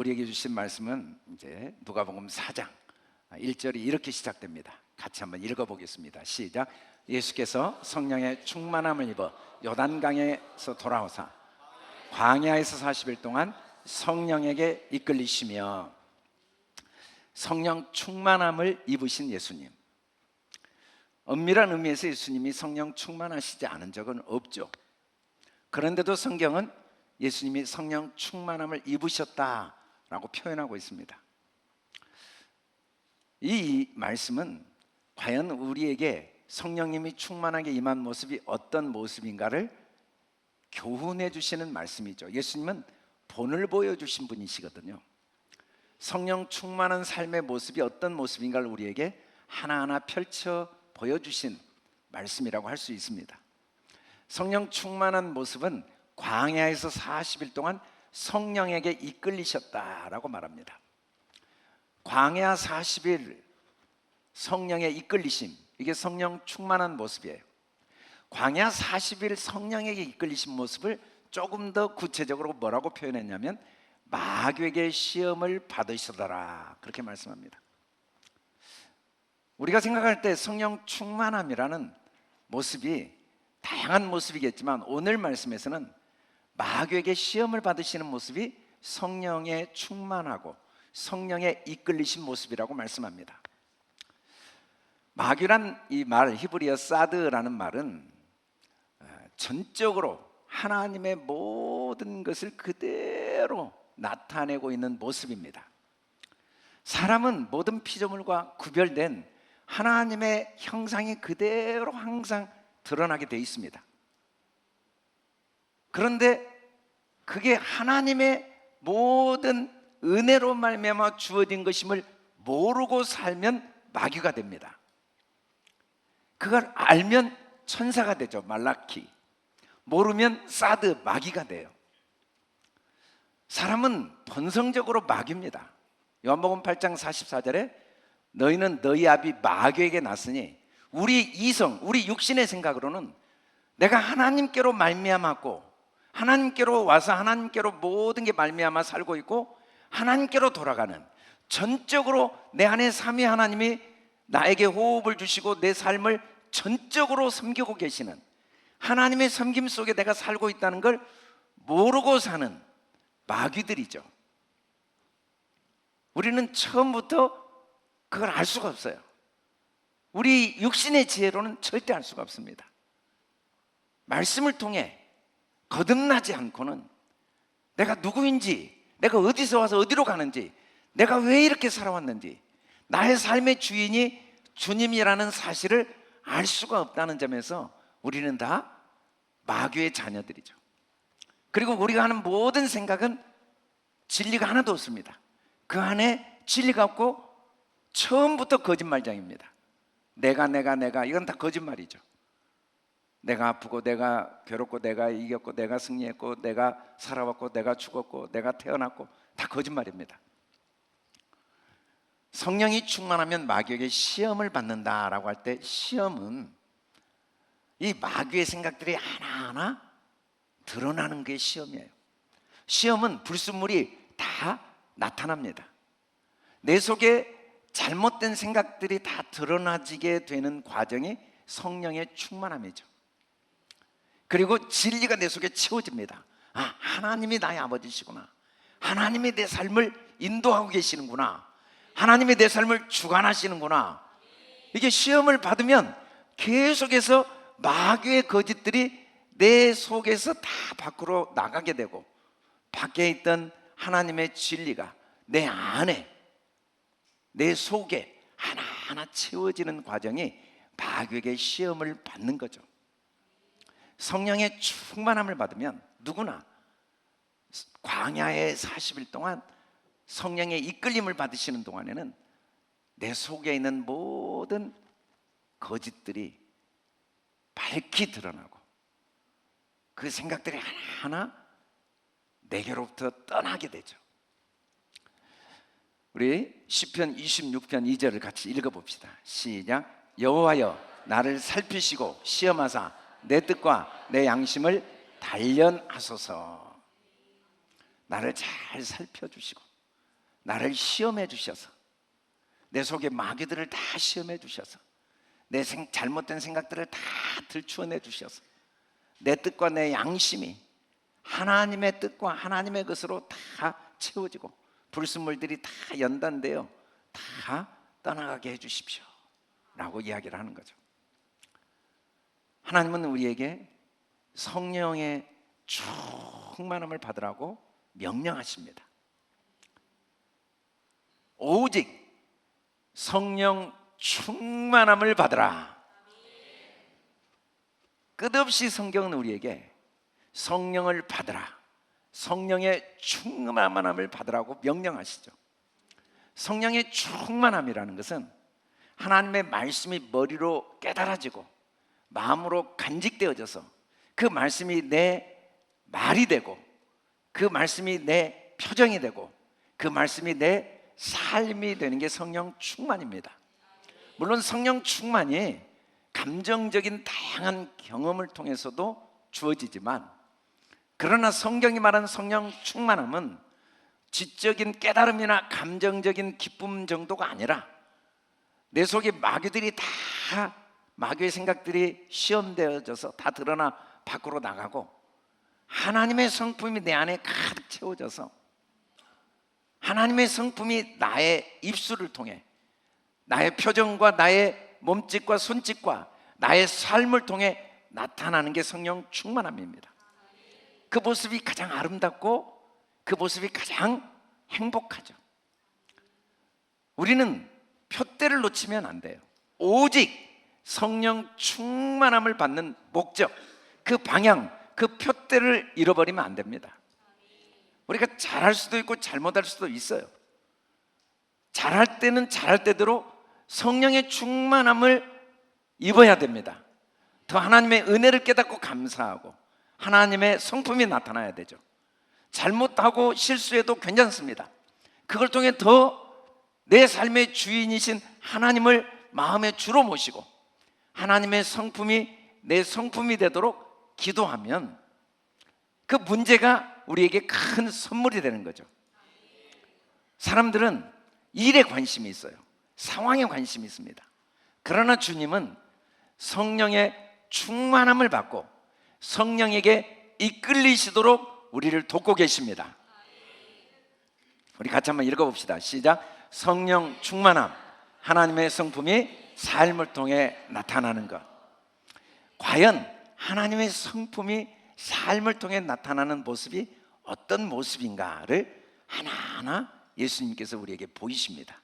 우리에게 주신 말씀은 이제 누가복음 4장 1절이 이렇게 시작됩니다. 같이 한번 읽어보겠습니다. 시작. 예수께서 성령의 충만함을 입어 요단강에서 돌아오사 광야에서 40일 동안 성령에게 이끌리시며. 성령 충만함을 입으신 예수님, 엄밀한 의미에서 예수님이 성령 충만하시지 않은 적은 없죠. 그런데도 성경은 예수님이 성령 충만함을 입으셨다라고 표현하고 있습니다. 이 말씀은 과연 우리에게 성령님이 충만하게 임한 모습이 어떤 모습인가를 교훈해 주시는 말씀이죠. 예수님은 본을 보여주신 분이시거든요. 성령 충만한 삶의 모습이 어떤 모습인가를 우리에게 하나하나 펼쳐 보여주신 말씀이라고 할 수 있습니다. 성령 충만한 모습은 광야에서 40일 동안 성령에게 이끌리셨다라고 말합니다. 광야 40일 성령의 이끌리심, 이게 성령 충만한 모습이에요. 광야 40일 성령에게 이끌리신 모습을 조금 더 구체적으로 뭐라고 표현했냐면 마귀에게 시험을 받으시더라, 그렇게 말씀합니다. 우리가 생각할 때 성령 충만함이라는 모습이 다양한 모습이겠지만 오늘 말씀에서는 마귀에게 시험을 받으시는 모습이 성령에 충만하고 성령에 이끌리신 모습이라고 말씀합니다. 마귀란 이 말, 히브리어 사드라는 말은 전적으로 하나님의 모든 것을 그대로 나타내고 있는 모습입니다. 사람은 모든 피조물과 구별된 하나님의 형상이 그대로 항상 드러나게 되어 있습니다. 그런데 그게 하나님의 모든 은혜로 말미암아 주어진 것임을 모르고 살면 마귀가 됩니다. 그걸 알면 천사가 되죠, 말라키. 모르면 사드, 마귀가 돼요. 사람은 본성적으로 마귀입니다. 요한복음 8장 44절에 너희는 너희 아비 마귀에게 났으니, 우리 이성, 우리 육신의 생각으로는 내가 하나님께로 말미암았고 하나님께로 와서 하나님께로 모든 게 말미암아 살고 있고 하나님께로 돌아가는, 전적으로 내 안에 삼위 하나님이 나에게 호흡을 주시고 내 삶을 전적으로 섬기고 계시는 하나님의 섬김 속에 내가 살고 있다는 걸 모르고 사는 마귀들이죠. 우리는 처음부터 그걸 알 수가 없어요. 우리 육신의 지혜로는 절대 알 수가 없습니다. 말씀을 통해 거듭나지 않고는 내가 누구인지, 내가 어디서 와서 어디로 가는지, 내가 왜 이렇게 살아왔는지, 나의 삶의 주인이 주님이라는 사실을 알 수가 없다는 점에서 우리는 다 마귀의 자녀들이죠. 그리고 우리가 하는 모든 생각은 진리가 하나도 없습니다. 그 안에 진리가 없고 처음부터 거짓말장입니다. 내가 이건 다 거짓말이죠. 내가 아프고 내가 괴롭고 내가 이겼고 내가 승리했고 내가 살아왔고 내가 죽었고 내가 태어났고 다 거짓말입니다. 성령이 충만하면 마귀에게 시험을 받는다라고 할 때, 시험은 이 마귀의 생각들이 하나하나 드러나는 게 시험이에요. 시험은 불순물이 다 나타납니다. 내 속에 잘못된 생각들이 다 드러나지게 되는 과정이 성령의 충만함이죠. 그리고 진리가 내 속에 채워집니다. 아, 하나님이 나의 아버지시구나. 하나님이 내 삶을 인도하고 계시는구나. 하나님이 내 삶을 주관하시는구나. 이게 시험을 받으면 계속해서 마귀의 거짓들이 내 속에서 다 밖으로 나가게 되고, 밖에 있던 하나님의 진리가 내 안에, 내 속에 하나하나 채워지는 과정이 마귀에게 시험을 받는 거죠. 성령의 충만함을 받으면 누구나 광야의 40일 동안 성령의 이끌림을 받으시는 동안에는 내 속에 있는 모든 거짓들이 밝히 드러나고 그 생각들이 하나하나 내게로부터 떠나게 되죠. 우리 시편 26편 2절을 같이 읽어봅시다. 시작. 여호와여 나를 살피시고 시험하사 내 뜻과 내 양심을 단련하소서. 나를 잘 살펴주시고 나를 시험해 주셔서, 내 속에 마귀들을 다 시험해 주셔서, 내 잘못된 생각들을 다 들추어내 주셔서, 내 뜻과 내 양심이 하나님의 뜻과 하나님의 것으로 다 채워지고 불순물들이 다 연단되어 다 떠나가게 해주십시오 라고 이야기를 하는 거죠. 하나님은 우리에게 성령의 충만함을 받으라고 명령하십니다. 오직 성령 충만함을 받으라. 끝없이 성경은 우리에게 성령을 받으라, 성령의 충만함을 받으라고 명령하시죠. 성령의 충만함이라는 것은 하나님의 말씀이 머리로 깨달아지고 마음으로 간직되어져서 그 말씀이 내 말이 되고, 그 말씀이 내 표정이 되고, 그 말씀이 내 삶이 되는 게 성령 충만입니다. 물론 성령 충만이 감정적인 다양한 경험을 통해서도 주어지지만, 그러나 성경이 말하는 성령 충만함은 지적인 깨달음이나 감정적인 기쁨 정도가 아니라 내 속에 마귀들이 다, 마귀의 생각들이 시험되어져서 다 드러나 밖으로 나가고 하나님의 성품이 내 안에 가득 채워져서 하나님의 성품이 나의 입술을 통해, 나의 표정과 나의 몸짓과 손짓과 나의 삶을 통해 나타나는 게 성령 충만함입니다. 그 모습이 가장 아름답고 그 모습이 가장 행복하죠. 우리는 표대를 놓치면 안 돼요. 오직 성령 충만함을 받는 목적, 그 방향, 그 표대를 잃어버리면 안 됩니다. 우리가 잘할 수도 있고 잘못할 수도 있어요. 잘할 때는 잘할 때대로 성령의 충만함을 입어야 됩니다. 더 하나님의 은혜를 깨닫고 감사하고 하나님의 성품이 나타나야 되죠. 잘못하고 실수해도 괜찮습니다. 그걸 통해 더 내 삶의 주인이신 하나님을 마음의 주로 모시고 하나님의 성품이 내 성품이 되도록 기도하면 그 문제가 우리에게 큰 선물이 되는 거죠. 사람들은 일에 관심이 있어요. 상황에 관심이 있습니다. 그러나 주님은 성령의 충만함을 받고 성령에게 이끌리시도록 우리를 돕고 계십니다. 우리 같이 한번 읽어봅시다. 시작. 성령 충만함, 하나님의 성품이 삶을 통해 나타나는 것. 과연 하나님의 성품이 삶을 통해 나타나는 모습이 어떤 모습인가를 하나하나 예수님께서 우리에게 보이십니다.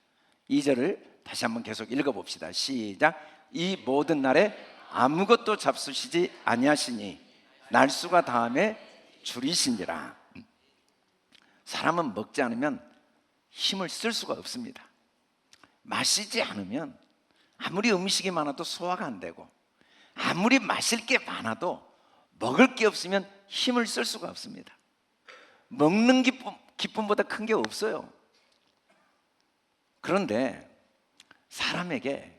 2절을 다시 한번 계속 읽어봅시다. 시작. 이 모든 날에 아무것도 잡수시지 아니하시니 날수가 다함에 줄이신지라. 사람은 먹지 않으면 힘을 쓸 수가 없습니다. 마시지 않으면 아무리 음식이 많아도 소화가 안 되고 아무리 마실 게 많아도 먹을 게 없으면 힘을 쓸 수가 없습니다. 먹는 기쁨보다 큰 게 없어요. 그런데 사람에게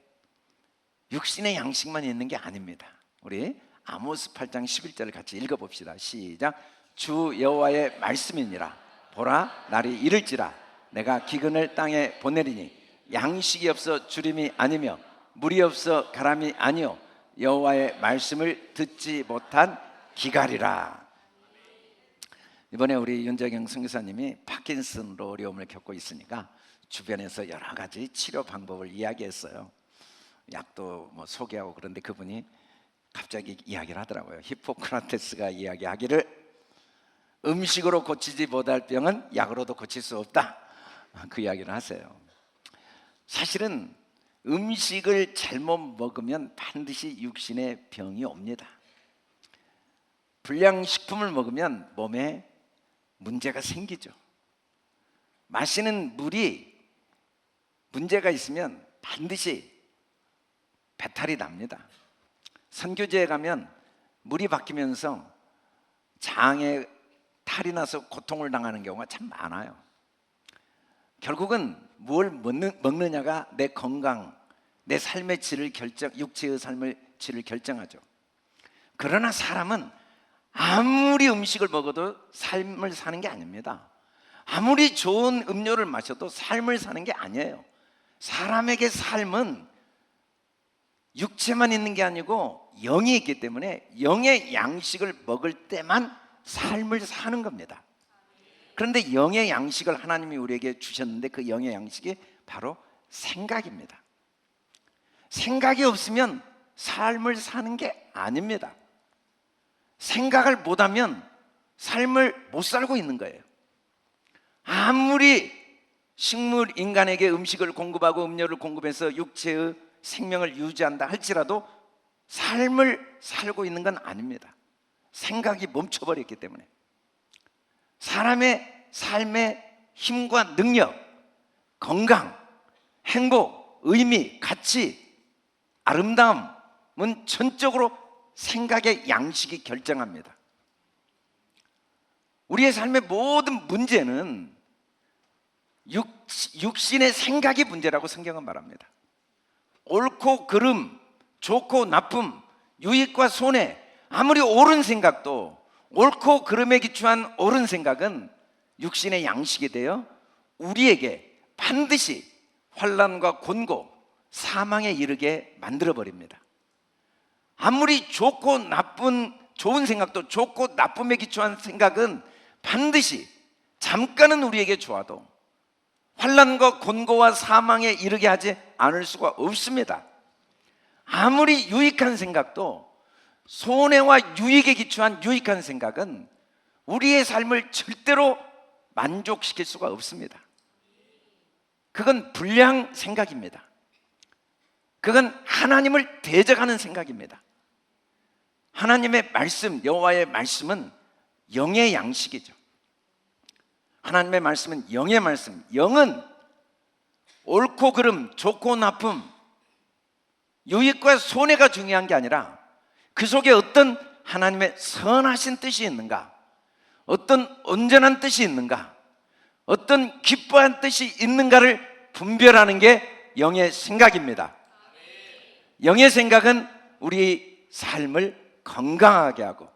육신의 양식만 있는 게 아닙니다. 우리 아모스 8장 11절을 같이 읽어봅시다. 시작. 주 여호와의 말씀이니라. 보라, 날이 이를지라. 내가 기근을 땅에 보내리니 양식이 없어 주림이 아니며 물이 없어 가람이 아니요 여호와의 말씀을 듣지 못한 기갈이라. 이번에 우리 윤재경 선교사님이 파킨슨으로 어려움을 겪고 있으니까 주변에서 여러 가지 치료 방법을 이야기했어요. 약도 뭐 소개하고. 그런데 그분이 갑자기 이야기를 하더라고요. 히포크라테스가 이야기하기를 음식으로 고치지 못할 병은 약으로도 고칠 수 없다, 그 이야기를 하세요. 사실은 음식을 잘못 먹으면 반드시 육신에 병이 옵니다. 불량식품을 먹으면 몸에 문제가 생기죠. 마시는 물이 문제가 있으면 반드시 배탈이 납니다. 선교지에 가면 물이 바뀌면서 장에 탈이 나서 고통을 당하는 경우가 참 많아요. 결국은 뭘 먹느냐가 내 건강, 내 삶의 질을 육체의 삶의 질을 결정하죠. 그러나 사람은 아무리 음식을 먹어도 삶을 사는 게 아닙니다. 아무리 좋은 음료를 마셔도 삶을 사는 게 아니에요. 사람에게 삶은 육체만 있는 게 아니고 영이 있기 때문에 영의 양식을 먹을 때만 삶을 사는 겁니다. 그런데 영의 양식을 하나님이 우리에게 주셨는데 그 영의 양식이 바로 생각입니다. 생각이 없으면 삶을 사는 게 아닙니다. 생각을 못하면 삶을 못 살고 있는 거예요. 아무리 식물 인간에게 음식을 공급하고 음료를 공급해서 육체의 생명을 유지한다 할지라도 삶을 살고 있는 건 아닙니다. 생각이 멈춰버렸기 때문에. 사람의 삶의 힘과 능력, 건강, 행복, 의미, 가치, 아름다움은 전적으로 생각의 양식이 결정합니다. 우리의 삶의 모든 문제는 육신의 생각이 문제라고 성경은 말합니다. 옳고 그름, 좋고 나쁨, 유익과 손해, 아무리 옳은 생각도 옳고 그름에 기초한 옳은 생각은 육신의 양식이 되어 우리에게 반드시 환난과 곤고, 사망에 이르게 만들어버립니다. 아무리 좋고 나쁜 좋은 생각도 좋고 나쁨에 기초한 생각은 반드시 잠깐은 우리에게 좋아도 환난과 곤고와 사망에 이르게 하지 않을 수가 없습니다. 아무리 유익한 생각도 손해와 유익에 기초한 유익한 생각은 우리의 삶을 절대로 만족시킬 수가 없습니다. 그건 불량 생각입니다. 그건 하나님을 대적하는 생각입니다. 하나님의 말씀, 여호와의 말씀은 영의 양식이죠. 하나님의 말씀은 영의 말씀. 영은 옳고 그름, 좋고 나쁨, 유익과 손해가 중요한 게 아니라 그 속에 어떤 하나님의 선하신 뜻이 있는가, 어떤 온전한 뜻이 있는가, 어떤 기뻐한 뜻이 있는가를 분별하는 게 영의 생각입니다. 영의 생각은 우리 삶을 건강하게 하고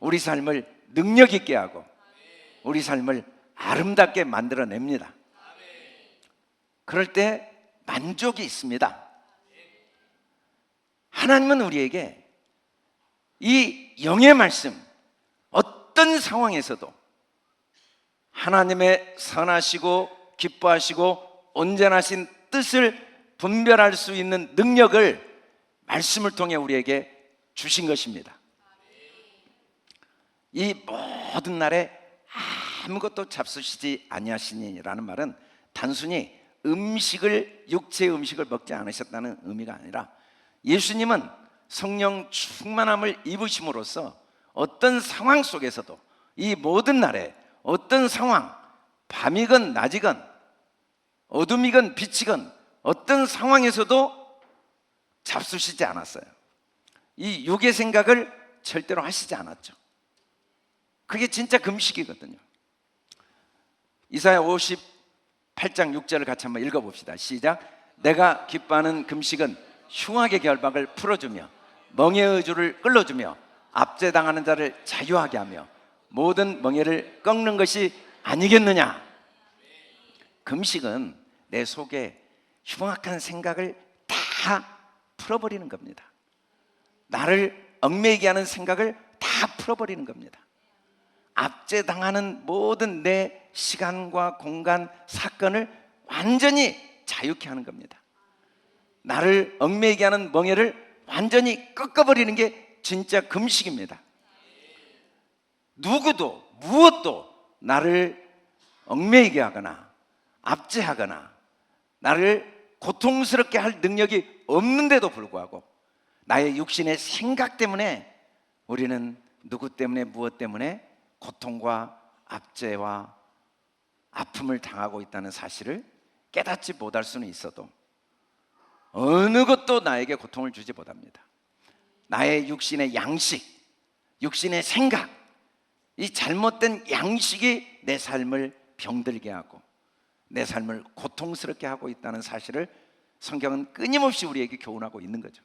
우리 삶을 능력 있게 하고 우리 삶을 아름답게 만들어냅니다. 그럴 때 만족이 있습니다. 하나님은 우리에게 이 영의 말씀, 어떤 상황에서도 하나님의 선하시고 기뻐하시고 온전하신 뜻을 분별할 수 있는 능력을 말씀을 통해 우리에게 주신 것입니다. 이 모든 날에 아무것도 잡수시지 아니하시니라는 말은 단순히 육체의 음식을 먹지 않으셨다는 의미가 아니라 예수님은 성령 충만함을 입으심으로써 어떤 상황 속에서도 이 모든 날에 어떤 상황, 밤이건 낮이건 어둠이건 빛이건 어떤 상황에서도 잡수시지 않았어요. 이 육의 생각을 절대로 하시지 않았죠. 그게 진짜 금식이거든요. 이사야 58장 6절을 같이 한번 읽어봅시다. 시작. 내가 기뻐하는 금식은 흉악의 결박을 풀어주며 멍에의 줄을 끌어주며 압제당하는 자를 자유하게 하며 모든 멍에를 꺾는 것이 아니겠느냐. 금식은 내 속에 흉악한 생각을 다 풀어버리는 겁니다. 나를 얽매이게 하는 생각을 다 풀어버리는 겁니다. 압제당하는 모든 내 시간과 공간, 사건을 완전히 자유케 하는 겁니다. 나를 얽매이게 하는 멍에를 완전히 꺾어버리는 게 진짜 금식입니다. 누구도 무엇도 나를 얽매이게 하거나 압제하거나 나를 고통스럽게 할 능력이 없는데도 불구하고 나의 육신의 생각 때문에 우리는 누구 때문에 무엇 때문에 고통과 압제와 아픔을 당하고 있다는 사실을 깨닫지 못할 수는 있어도 어느 것도 나에게 고통을 주지 못합니다. 나의 육신의 양식, 육신의 생각, 이 잘못된 양식이 내 삶을 병들게 하고 내 삶을 고통스럽게 하고 있다는 사실을 성경은 끊임없이 우리에게 교훈하고 있는 거죠.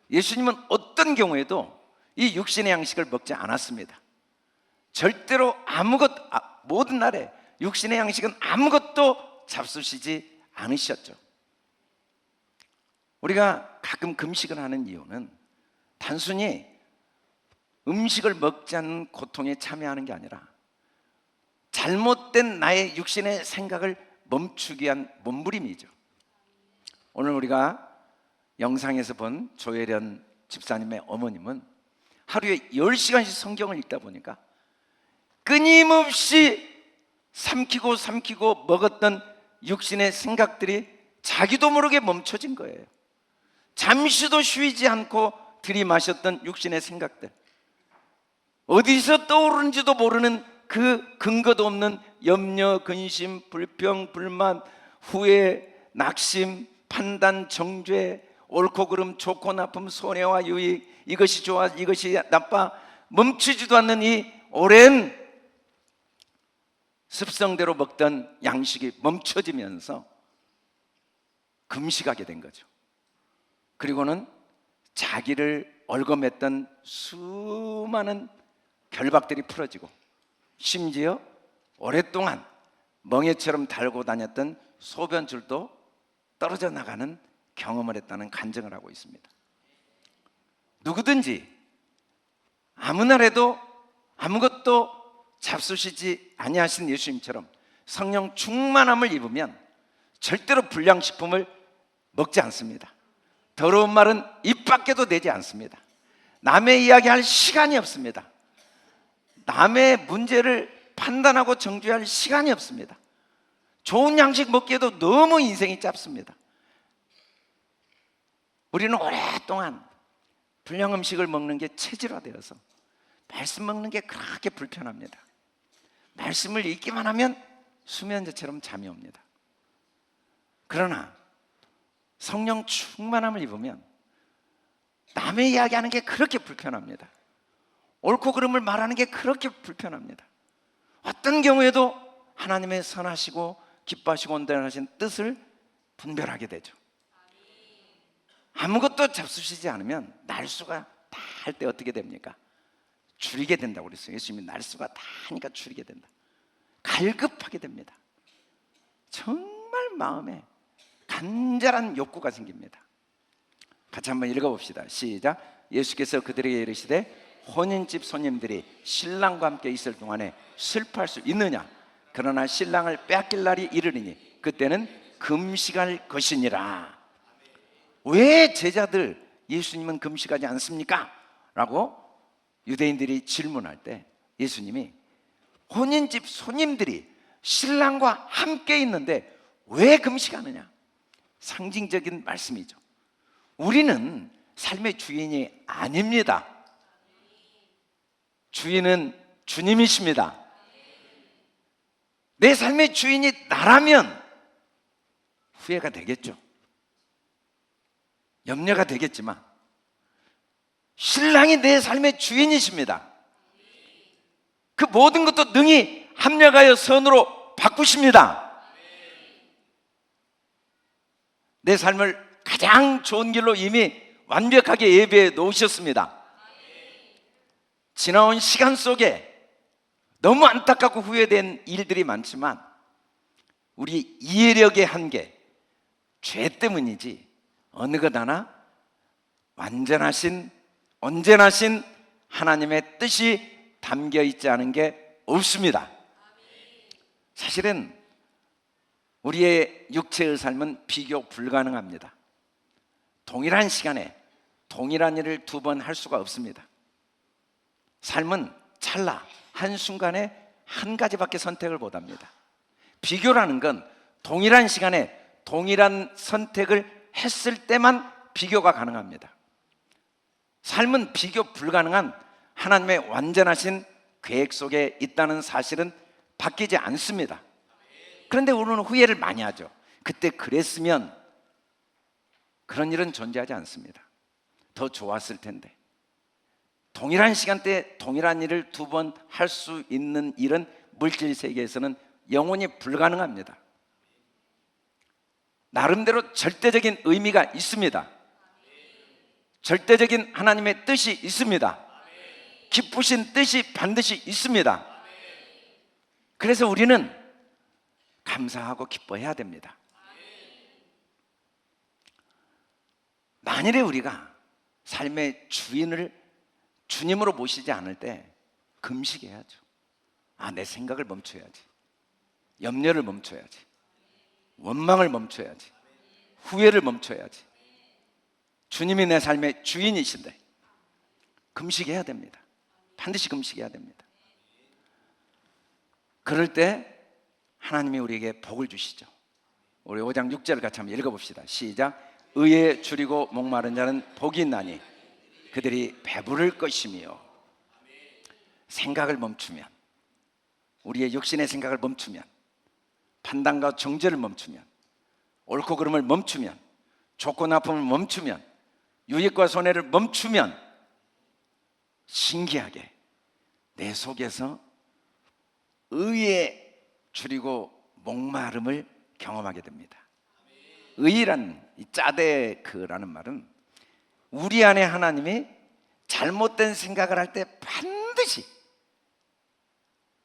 예수님은 어떤 경우에도 이 육신의 양식을 먹지 않았습니다. 절대로 모든 날에 육신의 양식은 아무것도 잡수시지 않으셨죠. 우리가 가끔 금식을 하는 이유는 단순히 음식을 먹지 않는 고통에 참여하는 게 아니라 잘못된 나의 육신의 생각을 멈추기 위한 몸부림이죠. 오늘 우리가 영상에서 본 조혜련 집사님의 어머님은 하루에 10시간씩 성경을 읽다 보니까 끊임없이 삼키고 먹었던 육신의 생각들이 자기도 모르게 멈춰진 거예요. 잠시도 쉬지 않고 들이마셨던 육신의 생각들, 어디서 떠오르는지도 모르는 그 근거도 없는 염려, 근심, 불평, 불만, 후회, 낙심, 판단, 정죄, 옳고 그름, 좋고 나쁨, 손해와 유익, 이것이 좋아, 이것이 나빠, 멈추지도 않는 이 오랜 습성대로 먹던 양식이 멈춰지면서 금식하게 된 거죠. 그리고는 자기를 얽어맸던 수많은 결박들이 풀어지고, 심지어 오랫동안 멍에처럼 달고 다녔던 소변줄도 떨어져 나가는 경험을 했다는 간증을 하고 있습니다. 누구든지 아무 날에도 아무것도 잡수시지 아니하신 예수님처럼 성령 충만함을 입으면 절대로 불량식품을 먹지 않습니다. 더러운 말은 입 밖에도 내지 않습니다. 남의 이야기할 시간이 없습니다. 남의 문제를 판단하고 정죄할 시간이 없습니다. 좋은 양식 먹기에도 너무 인생이 짧습니다. 우리는 오랫동안 불량 음식을 먹는 게 체질화되어서 말씀 먹는 게 그렇게 불편합니다. 말씀을 읽기만 하면 수면제처럼 잠이 옵니다. 그러나 성령 충만함을 입으면 남의 이야기하는 게 그렇게 불편합니다. 옳고 그름을 말하는 게 그렇게 불편합니다. 어떤 경우에도 하나님의 선하시고 기뻐하시고 온전하신 뜻을 분별하게 되죠. 아무것도 잡수시지 않으면 날수가 다 할 때 어떻게 됩니까? 줄이게 된다고 그랬어요. 예수님이 날수가 다 하니까 줄이게 된다. 갈급하게 됩니다. 정말 마음에 간절한 욕구가 생깁니다. 같이 한번 읽어봅시다. 시작. 예수께서 그들에게 이르시되 혼인집 손님들이 신랑과 함께 있을 동안에 슬퍼할 수 있느냐? 그러나 신랑을 빼앗길 날이 이르리니 그때는 금식할 것이니라. 왜 제자들 예수님은 금식하지 않습니까? 라고 유대인들이 질문할 때 예수님이 혼인집 손님들이 신랑과 함께 있는데 왜 금식하느냐? 상징적인 말씀이죠. 우리는 삶의 주인이 아닙니다. 주인은 주님이십니다. 내 삶의 주인이 나라면 후회가 되겠죠. 염려가 되겠지만 신랑이 내 삶의 주인이십니다. 그 모든 것도 능히 합력하여 선으로 바꾸십니다. 내 삶을 가장 좋은 길로 이미 완벽하게 예배해 놓으셨습니다. 지나온 시간 속에 너무 안타깝고 후회된 일들이 많지만 우리 이해력의 한계, 죄 때문이지 어느 것 하나 완전하신 온전하신 하나님의 뜻이 담겨 있지 않은 게 없습니다. 사실은 우리의 육체의 삶은 비교 불가능합니다. 동일한 시간에 동일한 일을 두 번 할 수가 없습니다. 삶은 찰나 한순간에 한 가지밖에 선택을 못합니다. 비교라는 건 동일한 시간에 동일한 선택을 했을 때만 비교가 가능합니다. 삶은 비교 불가능한 하나님의 완전하신 계획 속에 있다는 사실은 바뀌지 않습니다. 그런데 우리는 후회를 많이 하죠. 그때 그랬으면. 그런 일은 존재하지 않습니다. 더 좋았을 텐데. 동일한 시간대에 동일한 일을 두 번 할 수 있는 일은 물질 세계에서는 영원히 불가능합니다. 나름대로 절대적인 의미가 있습니다. 절대적인 하나님의 뜻이 있습니다. 기쁘신 뜻이 반드시 있습니다. 그래서 우리는 감사하고 기뻐해야 됩니다. 만일에 우리가 삶의 주인을 주님으로 모시지 않을 때 금식해야죠. 내 생각을 멈춰야지, 염려를 멈춰야지, 원망을 멈춰야지, 후회를 멈춰야지. 주님이 내 삶의 주인이신데 금식해야 됩니다. 반드시 금식해야 됩니다. 그럴 때 하나님이 우리에게 복을 주시죠. 우리 5장 6절을 같이 한번 읽어봅시다. 시작. 의에 줄이고 목마른 자는 복이 있나니 그들이 배부를 것이며. 생각을 멈추면, 우리의 육신의 생각을 멈추면, 판단과 정죄를 멈추면, 옳고 그름을 멈추면, 좋고 나쁨을 멈추면, 유익과 손해를 멈추면 신기하게 내 속에서 의에 줄이고 목마름을 경험하게 됩니다. 의란, 이 짜데크라는 말은 우리 안에 하나님이 잘못된 생각을 할 때 반드시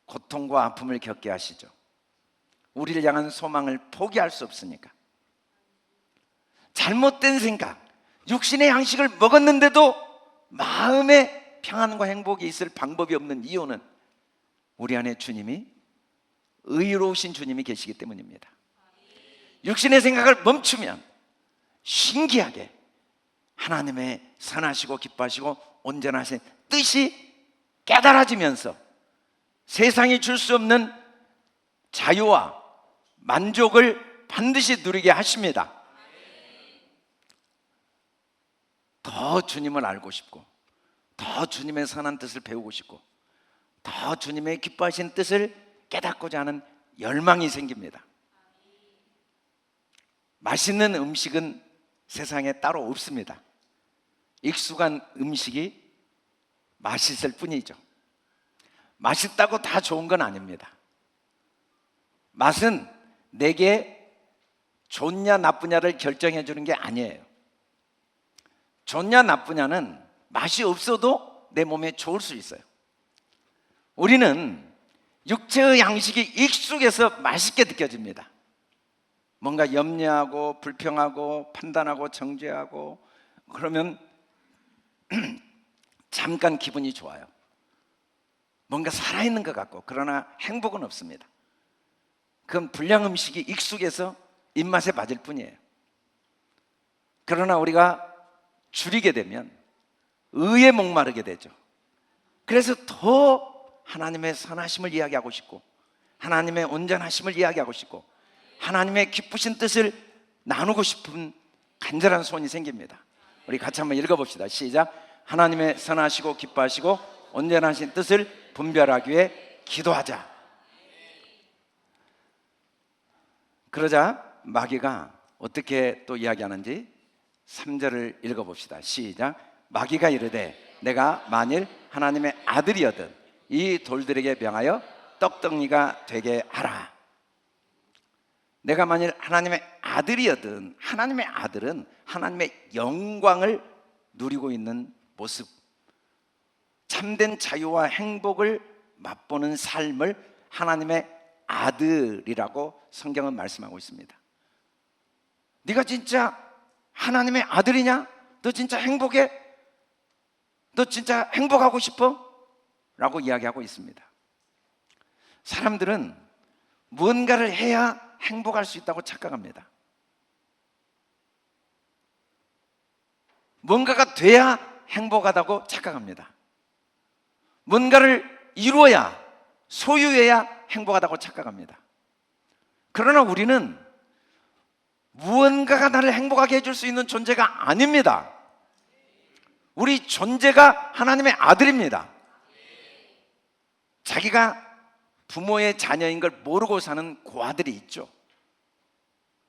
고통과 아픔을 겪게 하시죠. 우리를 향한 소망을 포기할 수 없으니까. 잘못된 생각, 육신의 양식을 먹었는데도 마음에 평안과 행복이 있을 방법이 없는 이유는 우리 안에 주님이, 의로우신 주님이 계시기 때문입니다. 육신의 생각을 멈추면 신기하게 하나님의 선하시고 기뻐하시고 온전하신 뜻이 깨달아지면서 세상이 줄 수 없는 자유와 만족을 반드시 누리게 하십니다. 더 주님을 알고 싶고, 더 주님의 선한 뜻을 배우고 싶고, 더 주님의 기뻐하신 뜻을 깨닫고자 하는 열망이 생깁니다. 맛있는 음식은 세상에 따로 없습니다. 익숙한 음식이 맛있을 뿐이죠. 맛있다고 다 좋은 건 아닙니다. 맛은 내게 좋냐 나쁘냐를 결정해 주는 게 아니에요. 좋냐 나쁘냐는 맛이 없어도 내 몸에 좋을 수 있어요. 우리는 육체의 양식이 익숙해서 맛있게 느껴집니다. 뭔가 염려하고 불평하고 판단하고 정죄하고 그러면 잠깐 기분이 좋아요. 뭔가 살아있는 것 같고, 그러나 행복은 없습니다. 그건 불량 음식이 익숙해서 입맛에 맞을 뿐이에요. 그러나 우리가 줄이게 되면 의에 목마르게 되죠. 그래서 더 하나님의 선하심을 이야기하고 싶고, 하나님의 온전하심을 이야기하고 싶고, 하나님의 기쁘신 뜻을 나누고 싶은 간절한 소원이 생깁니다. 우리 같이 한번 읽어봅시다. 시작. 하나님의 선하시고 기뻐하시고 온전하신 뜻을 분별하기 위해 기도하자. 그러자 마귀가 어떻게 또 이야기하는지 3절을 읽어봅시다. 시작. 마귀가 이르되 내가 만일 하나님의 아들이거든 이 돌들에게 명하여 떡덩이가 되게 하라. 내가 만일 하나님의 아들이거든, 하나님의 아들은 하나님의 영광을 누리고 있는 모습, 참된 자유와 행복을 맛보는 삶을 하나님의 아들이라고 성경은 말씀하고 있습니다. 네가 진짜 하나님의 아들이냐? 너 진짜 행복해? 너 진짜 행복하고 싶어? 라고 이야기하고 있습니다. 사람들은 무언가를 해야 행복할 수 있다고 착각합니다. 뭔가가 돼야 행복하다고 착각합니다. 뭔가를 이루어야, 소유해야 행복하다고 착각합니다. 그러나 우리는 무언가가 나를 행복하게 해줄 수 있는 존재가 아닙니다. 우리 존재가 하나님의 아들입니다. 자기가 부모의 자녀인 걸 모르고 사는 고아들이 있죠.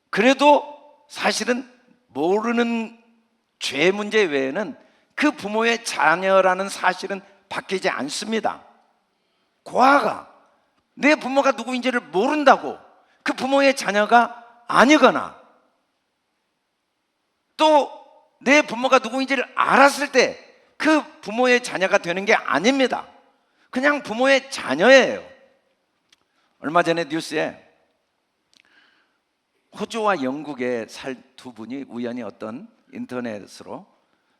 그래도 사실은 모르는 죄 문제 외에는 그 부모의 자녀라는 사실은 바뀌지 않습니다. 고아가 내 부모가 누구인지를 모른다고 그 부모의 자녀가 아니거나, 또 내 부모가 누구인지를 알았을 때 그 부모의 자녀가 되는 게 아닙니다. 그냥 부모의 자녀예요. 얼마 전에 뉴스에 호주와 영국에 살 두 분이 우연히 어떤 인터넷으로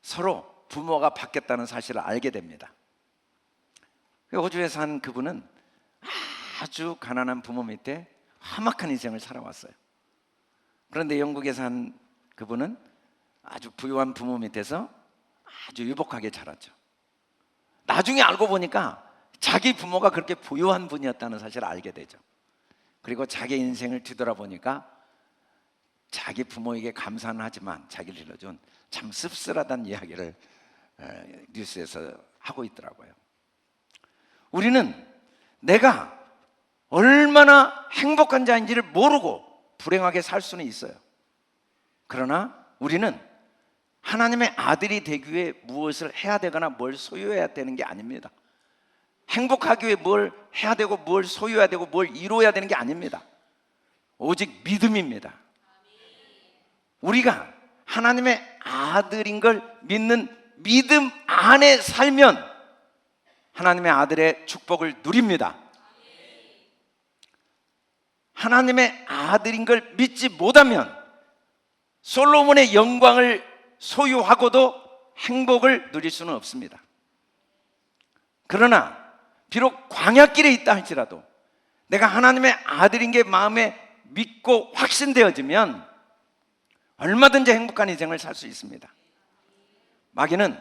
서로 부모가 바뀌었다는 사실을 알게 됩니다. 호주에 산 그분은 아주 가난한 부모 밑에 험악한 인생을 살아왔어요. 그런데 영국에 산 그분은 아주 부유한 부모 밑에서 아주 유복하게 자랐죠. 나중에 알고 보니까 자기 부모가 그렇게 부유한 분이었다는 사실을 알게 되죠. 그리고 자기 인생을 뒤돌아보니까 자기 부모에게 감사는 하지만 자기를 길러준 참 씁쓸하다는 이야기를 뉴스에서 하고 있더라고요. 우리는 내가 얼마나 행복한 자인지를 모르고 불행하게 살 수는 있어요. 그러나 우리는 하나님의 아들이 되기 위해 무엇을 해야 되거나 뭘 소유해야 되는 게 아닙니다. 행복하기 위해 뭘 해야 되고 뭘 소유해야 되고 뭘 이루어야 되는 게 아닙니다. 오직 믿음입니다. 우리가 하나님의 아들인 걸 믿는 믿음 안에 살면 하나님의 아들의 축복을 누립니다. 하나님의 아들인 걸 믿지 못하면 솔로몬의 영광을 소유하고도 행복을 누릴 수는 없습니다. 그러나 비록 광야길에 있다 할지라도 내가 하나님의 아들인 게 마음에 믿고 확신되어지면 얼마든지 행복한 인생을 살 수 있습니다. 마귀는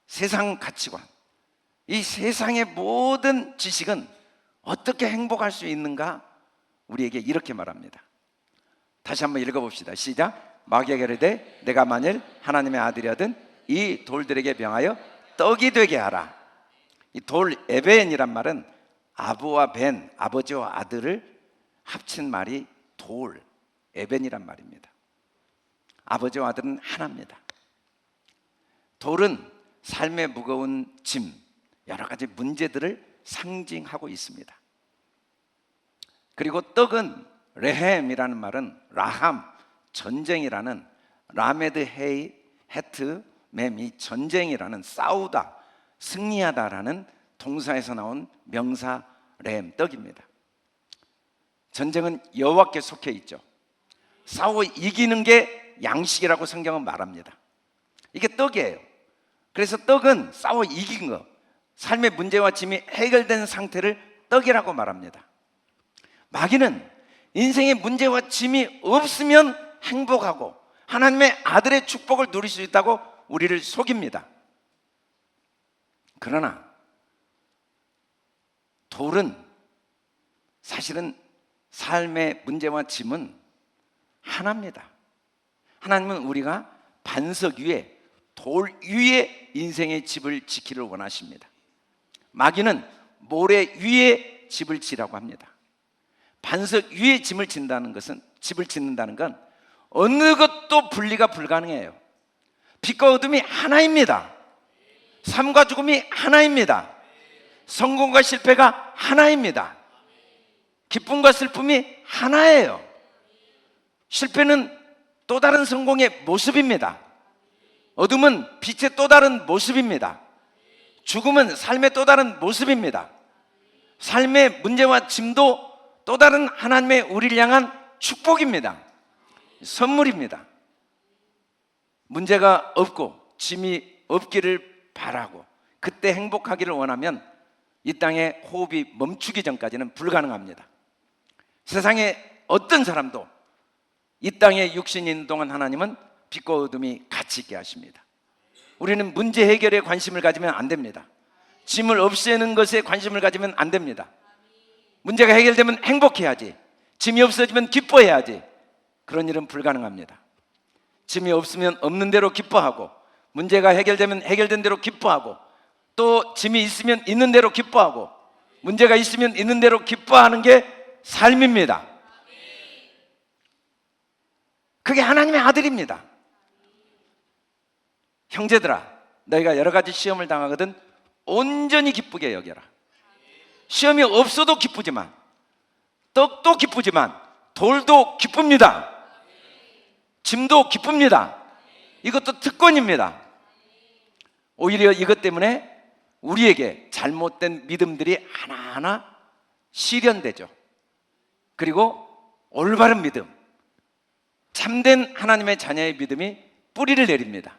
세상 가치관, 이 세상의 모든 지식은 어떻게 행복할 수 있는가 우리에게 이렇게 말합니다. 다시 한번 읽어봅시다. 시작. 마귀에게 이르되 내가 만일 하나님의 아들이거든 이 돌들에게 명하여 떡이 되게 하라. 이 돌 에벤이란 말은 아부와 벤, 아버지와 아들을 합친 말이 돌 에벤이란 말입니다. 아버지와 아들은 하나입니다. 돌은 삶의 무거운 짐, 여러 가지 문제들을 상징하고 있습니다. 그리고 떡은 레헴이라는 말은 라함, 전쟁이라는 라메드 헤이 헤트 맴이 전쟁이라는 싸우다, 승리하다라는 동사에서 나온 명사 레헴 떡입니다. 전쟁은 여호와께 속해 있죠. 싸워 이기는 게 양식이라고 성경은 말합니다. 이게 떡이에요. 그래서 떡은 싸워 이긴 거, 삶의 문제와 짐이 해결된 상태를 떡이라고 말합니다. 마귀는 인생의 문제와 짐이 없으면 행복하고 하나님의 아들의 축복을 누릴 수 있다고 우리를 속입니다. 그러나 돌은 사실은 삶의 문제와 짐은 하나입니다. 하나님은 우리가 반석 위에, 돌 위에 인생의 집을 지키를 원하십니다. 마귀는 모래 위에 집을 지라고 합니다. 반석 위에 집을 짓는다는 건 어느 것도 분리가 불가능해요. 빛과 어둠이 하나입니다. 삶과 죽음이 하나입니다. 성공과 실패가 하나입니다. 기쁨과 슬픔이 하나예요. 실패는 또 다른 성공의 모습입니다. 어둠은 빛의 또 다른 모습입니다. 죽음은 삶의 또 다른 모습입니다. 삶의 문제와 짐도 또 다른 하나님의 우리를 향한 축복입니다. 선물입니다. 문제가 없고 짐이 없기를 바라고 그때 행복하기를 원하면 이 땅에 호흡이 멈추기 전까지는 불가능합니다. 세상에 어떤 사람도 이 땅에 육신이 있는 동안 하나님은 빛과 어둠이 같이 있게 하십니다. 우리는 문제 해결에 관심을 가지면 안 됩니다. 짐을 없애는 것에 관심을 가지면 안 됩니다. 문제가 해결되면 행복해야지, 짐이 없어지면 기뻐해야지. 그런 일은 불가능합니다. 짐이 없으면 없는 대로 기뻐하고, 문제가 해결되면 해결된 대로 기뻐하고, 또 짐이 있으면 있는 대로 기뻐하고, 문제가 있으면 있는 대로 기뻐하는 게 삶입니다. 그게 하나님의 아들입니다. 형제들아, 너희가 여러 가지 시험을 당하거든 온전히 기쁘게 여겨라. 시험이 없어도 기쁘지만, 떡도 기쁘지만, 돌도 기쁩니다. 짐도 기쁩니다. 이것도 특권입니다. 오히려 이것 때문에 우리에게 잘못된 믿음들이 하나하나 실현되죠. 그리고 올바른 믿음, 참된 하나님의 자녀의 믿음이 뿌리를 내립니다.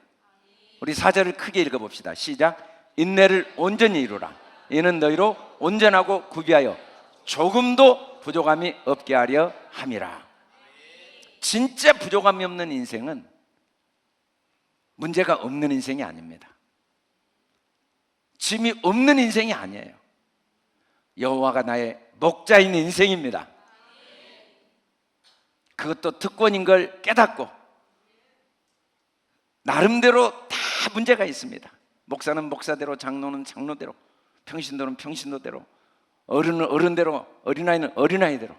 우리 4절을 크게 읽어봅시다. 시작. 인내를 온전히 이루라. 이는 너희로 온전하고 구비하여 조금도 부족함이 없게 하려 함이라. 진짜 부족함이 없는 인생은 문제가 없는 인생이 아닙니다. 짐이 없는 인생이 아니에요. 여호와가 나의 목자인 인생입니다. 그것도 특권인 걸 깨닫고 나름대로 다 문제가 있습니다. 목사는 목사대로, 장로는 장로대로, 평신도는 평신도대로, 어른은 어른대로, 어린아이는 어린아이대로,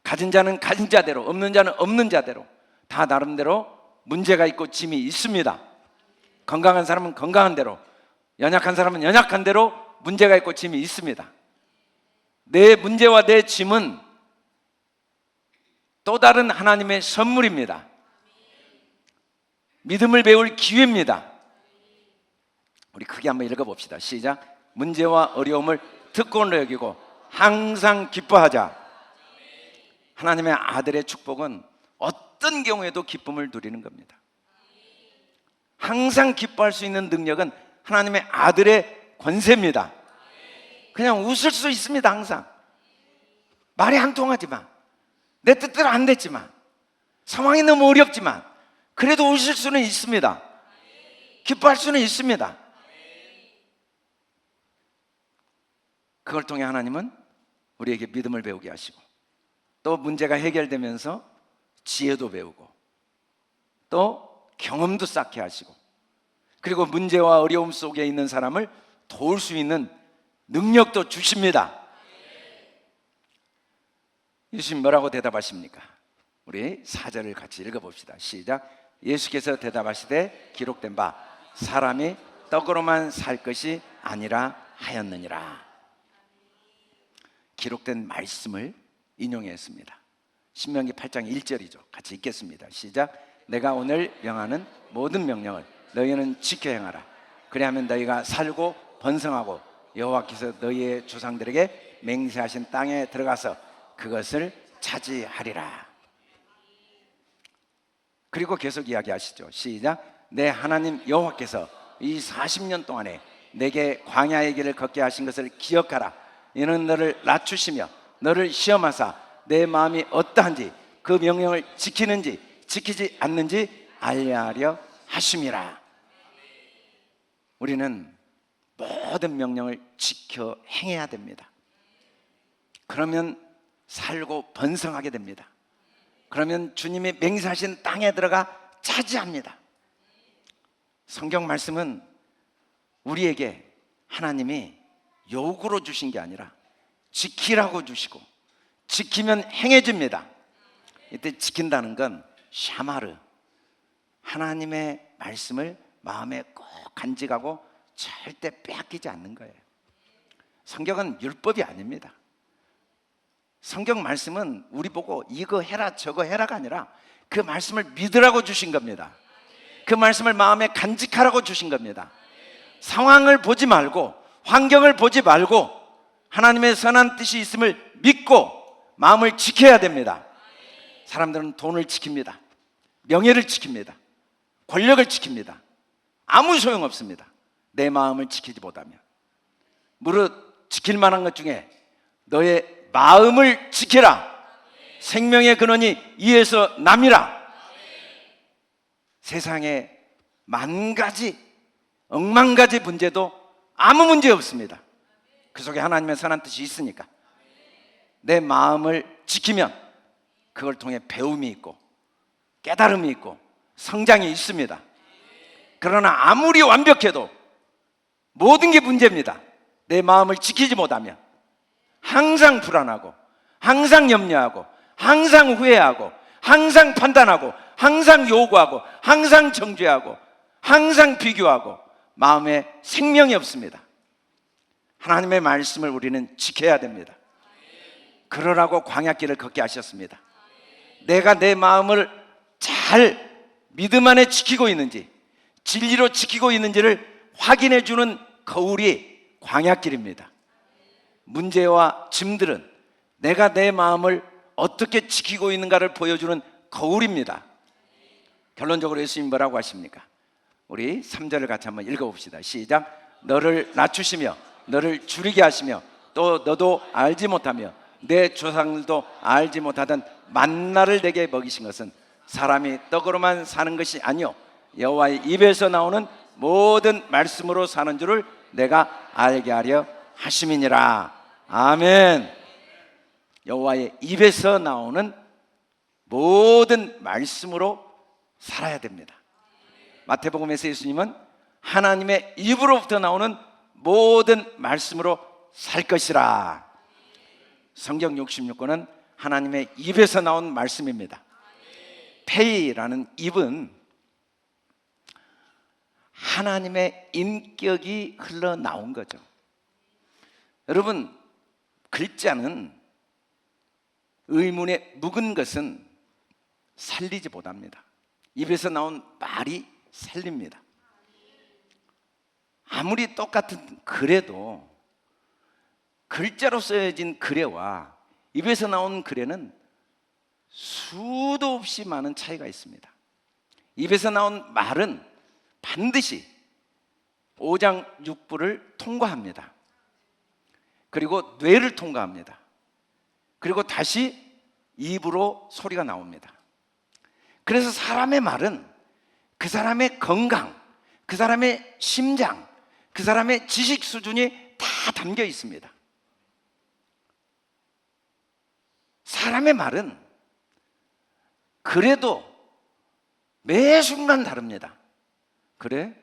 가진 자는 가진 자대로, 없는 자는 없는 자대로 다 나름대로 문제가 있고 짐이 있습니다. 건강한 사람은 건강한 대로, 연약한 사람은 연약한 대로 문제가 있고 짐이 있습니다. 내 문제와 내 짐은 또 다른 하나님의 선물입니다. 믿음을 배울 기회입니다. 우리 크게 한번 읽어봅시다. 시작. 문제와 어려움을 특권으로 여기고 항상 기뻐하자. 하나님의 아들의 축복은 어떤 경우에도 기쁨을 누리는 겁니다. 항상 기뻐할 수 있는 능력은 하나님의 아들의 권세입니다. 그냥 웃을 수 있습니다. 항상 말이 안 통하지만, 내 뜻대로 안 됐지만, 상황이 너무 어렵지만 그래도 웃을 수는 있습니다. 기뻐할 수는 있습니다. 그걸 통해 하나님은 우리에게 믿음을 배우게 하시고, 또 문제가 해결되면서 지혜도 배우고, 또 경험도 쌓게 하시고, 그리고 문제와 어려움 속에 있는 사람을 도울 수 있는 능력도 주십니다. 예수님 뭐라고 대답하십니까? 우리 4절을 같이 읽어봅시다. 시작. 예수께서 대답하시되 기록된 바 사람이 떡으로만 살 것이 아니라 하였느니라. 기록된 말씀을 인용했습니다. 신명기 8장 1절이죠. 같이 읽겠습니다. 시작. 내가 오늘 명하는 모든 명령을 너희는 지켜 행하라. 그리하면 너희가 살고 번성하고 여호와께서 너희의 조상들에게 맹세하신 땅에 들어가서 그것을 차지하리라. 그리고 계속 이야기하시죠. 시작. 내 하나님 여호와께서 이 40년 동안에 내게 광야의 길을 걷게 하신 것을 기억하라. 이는 너를 낮추시며 너를 시험하사 내 마음이 어떠한지 그 명령을 지키는지 지키지 않는지 알려하려 하심이라. 우리는 모든 명령을 지켜 행해야 됩니다. 그러면 살고 번성하게 됩니다. 그러면 주님이 맹세하신 땅에 들어가 차지합니다. 성경 말씀은 우리에게 하나님이 요구로 주신 게 아니라 지키라고 주시고, 지키면 행해집니다. 이때 지킨다는 건 샤마르, 하나님의 말씀을 마음에 꼭 간직하고 절대 빼앗기지 않는 거예요. 성경은 율법이 아닙니다. 성경 말씀은 우리 보고 이거 해라 저거 해라가 아니라 그 말씀을 믿으라고 주신 겁니다. 그 말씀을 마음에 간직하라고 주신 겁니다. 상황을 보지 말고, 환경을 보지 말고 하나님의 선한 뜻이 있음을 믿고 마음을 지켜야 됩니다. 사람들은 돈을 지킵니다. 명예를 지킵니다. 권력을 지킵니다. 아무 소용없습니다. 내 마음을 지키지 못하면. 무릇 지킬 만한 것 중에 너의 마음을 지켜라. 생명의 근원이 이에서 남이라. 세상에 만 가지, 억만 가지 문제도 아무 문제 없습니다. 그 속에 하나님의 선한 뜻이 있으니까. 내 마음을 지키면 그걸 통해 배움이 있고 깨달음이 있고 성장이 있습니다. 그러나 아무리 완벽해도 모든 게 문제입니다. 내 마음을 지키지 못하면 항상 불안하고, 항상 염려하고, 항상 후회하고, 항상 판단하고, 항상 요구하고, 항상 정죄하고, 항상 비교하고, 마음에 생명이 없습니다. 하나님의 말씀을 우리는 지켜야 됩니다. 그러라고 광야길을 걷게 하셨습니다. 내가 내 마음을 잘 믿음 안에 지키고 있는지, 진리로 지키고 있는지를 확인해 주는 거울이 광야길입니다. 문제와 짐들은 내가 내 마음을 어떻게 지키고 있는가를 보여주는 거울입니다. 결론적으로 예수님 뭐라고 하십니까? 우리 3절을 같이 한번 읽어봅시다. 시작. 너를 낮추시며 너를 줄이게 하시며 또 너도 알지 못하며 내 조상들도 알지 못하던 만나를 내게 먹이신 것은 사람이 떡으로만 사는 것이 아니요 여호와의 입에서 나오는 모든 말씀으로 사는 줄을 내가 알게 하려 하심이니라. 아멘. 여호와의 입에서 나오는 모든 말씀으로 살아야 됩니다. 마태복음에서 예수님은 하나님의 입으로부터 나오는 모든 말씀으로 살 것이라. 성경 66권은 하나님의 입에서 나온 말씀입니다. 페이라는 입은 하나님의 인격이 흘러나온 거죠. 여러분, 글자는 의문에 묵은 것은 살리지 못합니다. 입에서 나온 말이 살립니다. 아무리 똑같은 글에도 글자로 써진 글에와 입에서 나온 글에는 수도 없이 많은 차이가 있습니다. 입에서 나온 말은 반드시 오장육부를 통과합니다. 그리고 뇌를 통과합니다. 그리고 다시 입으로 소리가 나옵니다. 그래서 사람의 말은 그 사람의 건강, 그 사람의 심장, 그 사람의 지식 수준이 다 담겨 있습니다. 사람의 말은 그래도 매 순간 다릅니다. 그래?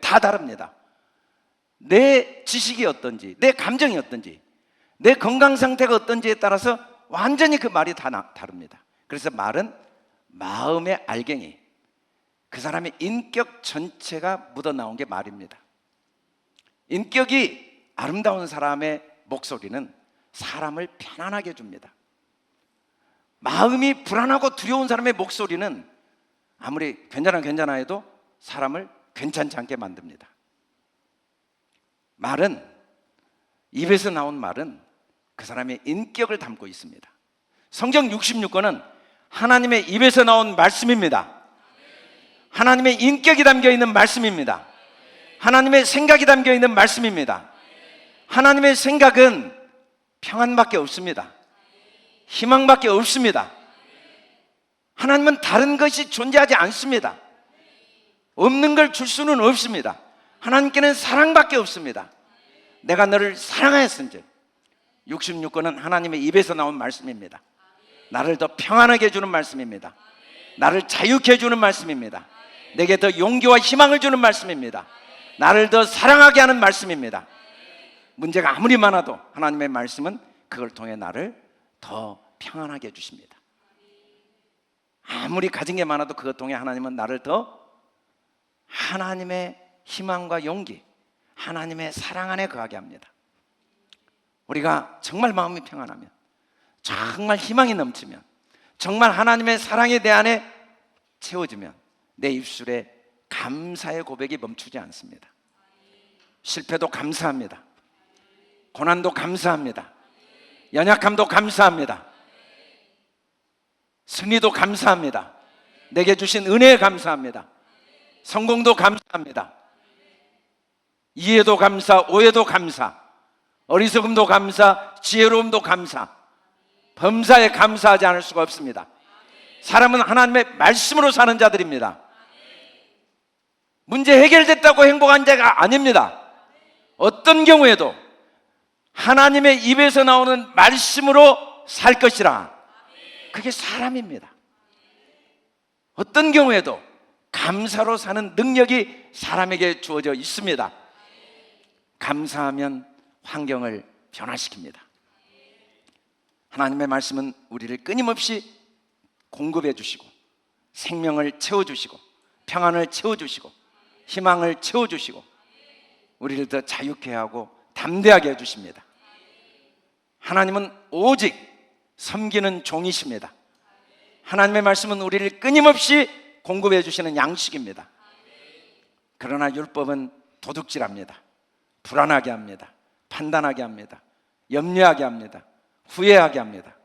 다 다릅니다. 내 지식이 어떤지, 내 감정이 어떤지, 내 건강 상태가 어떤지에 따라서 완전히 그 말이 다 다릅니다. 그래서 말은 마음의 알갱이, 그 사람의 인격 전체가 묻어나온 게 말입니다. 인격이 아름다운 사람의 목소리는 사람을 편안하게 해줍니다. 마음이 불안하고 두려운 사람의 목소리는 아무리 괜찮아 해도 사람을 괜찮지 않게 만듭니다. 말은, 입에서 나온 말은 그 사람의 인격을 담고 있습니다. 성경 66권은 하나님의 입에서 나온 말씀입니다. 하나님의 인격이 담겨 있는 말씀입니다. 하나님의 생각이 담겨 있는 말씀입니다. 하나님의 생각은 평안밖에 없습니다. 희망밖에 없습니다. 하나님은 다른 것이 존재하지 않습니다. 없는 걸 줄 수는 없습니다. 하나님께는 사랑밖에 없습니다. 내가 너를 사랑하였은즉. 66권은 하나님의 입에서 나온 말씀입니다. 나를 더 평안하게 해주는 말씀입니다. 나를 자유케 해주는 말씀입니다. 내게 더 용기와 희망을 주는 말씀입니다. 나를 더 사랑하게 하는 말씀입니다. 문제가 아무리 많아도 하나님의 말씀은 그걸 통해 나를 더 평안하게 해주십니다. 아무리 가진 게 많아도 그것 통해 하나님은 나를 더 하나님의 희망과 용기, 하나님의 사랑 안에 거하게 합니다. 우리가 정말 마음이 평안하면, 정말 희망이 넘치면, 정말 하나님의 사랑의 내 안에 채워지면 내 입술에 감사의 고백이 멈추지 않습니다. 실패도 감사합니다. 고난도 감사합니다. 연약함도 감사합니다. 승리도 감사합니다. 내게 주신 은혜에 감사합니다. 성공도 감사합니다. 이해도 감사, 오해도 감사, 어리석음도 감사, 지혜로움도 감사, 범사에 감사하지 않을 수가 없습니다. 사람은 하나님의 말씀으로 사는 자들입니다. 문제 해결됐다고 행복한 자가 아닙니다. 어떤 경우에도 하나님의 입에서 나오는 말씀으로 살 것이라. 그게 사람입니다. 어떤 경우에도 감사로 사는 능력이 사람에게 주어져 있습니다. 감사하면 환경을 변화시킵니다. 하나님의 말씀은 우리를 끊임없이 공급해 주시고 생명을 채워주시고 평안을 채워주시고 희망을 채워주시고 우리를 더 자유케 하고 담대하게 해주십니다. 하나님은 오직 섬기는 종이십니다. 하나님의 말씀은 우리를 끊임없이 공급해 주시는 양식입니다. 그러나 율법은 도둑질합니다. 불안하게 합니다. 판단하게 합니다. 염려하게 합니다. 후회하게 합니다.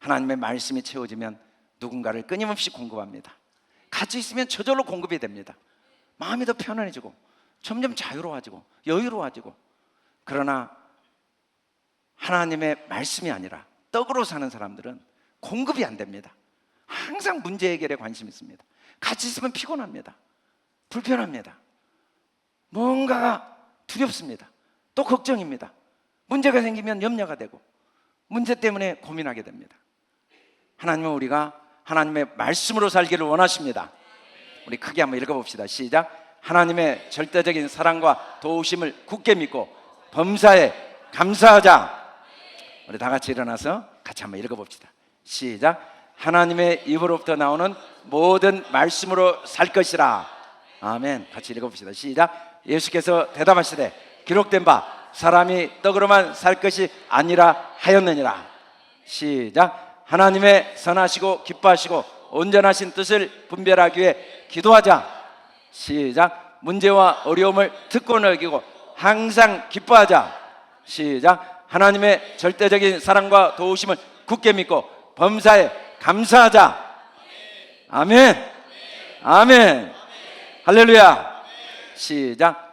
하나님의 말씀이 채워지면 누군가를 끊임없이 공급합니다. 같이 있으면 저절로 공급이 됩니다. 마음이 더 편안해지고 점점 자유로워지고 여유로워지고. 그러나 하나님의 말씀이 아니라 떡으로 사는 사람들은 공급이 안 됩니다. 항상 문제 해결에 관심이 있습니다. 같이 있으면 피곤합니다. 불편합니다. 뭔가가 두렵습니다. 또 걱정입니다. 문제가 생기면 염려가 되고 문제 때문에 고민하게 됩니다. 하나님은 우리가 하나님의 말씀으로 살기를 원하십니다. 우리 크게 한번 읽어봅시다. 시작. 하나님의 절대적인 사랑과 도우심을 굳게 믿고 범사에 감사하자. 우리 다 같이 일어나서 같이 한번 읽어봅시다. 시작. 하나님의 입으로부터 나오는 모든 말씀으로 살 것이라. 아멘. 같이 읽어봅시다. 시작. 예수께서 대답하시되 기록된 바 사람이 떡으로만 살 것이 아니라 하였느니라. 시작. 하나님의 선하시고 기뻐하시고 온전하신 뜻을 분별하기 위해 기도하자. 시작. 문제와 어려움을 특권을 여기고 항상 기뻐하자. 시작. 하나님의 절대적인 사랑과 도우심을 굳게 믿고 범사에 감사하자. 아멘. 아멘. 할렐루야. 시작.